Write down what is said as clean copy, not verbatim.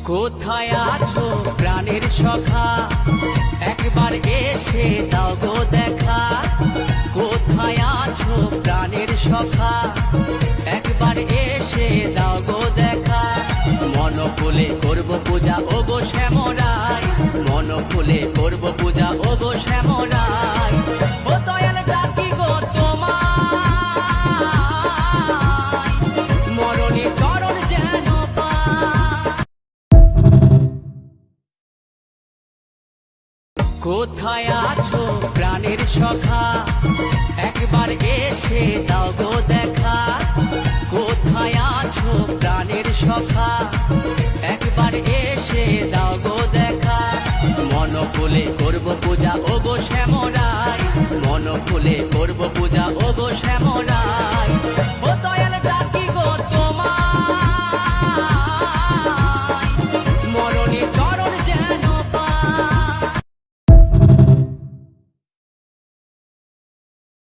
কোথায় আছো প্রাণের সখা, একবার এসে দাও গো দেখা। কোথায় আছো প্রাণের সখা, একবার এসে দাও গো দেখা। মন খুলে করব পূজা ও গো শ্যামরাই, মন খুলে করব পূজা ও গো শ্যামরাই। ও দয়াল ডাকি গো তোমায়, মরণে চরণ যেন পাই। কোথায় আছো প্রাণের সখা, একবার এসে দাও গো দেখা। কোথায় আছো প্রাণের সখা, একবার এসে দাও গো দেখা। মন খুলে করব পূজা ও গো শ্যামরাই, মন খুলে করব পূজা ও গো শ্যামরাই।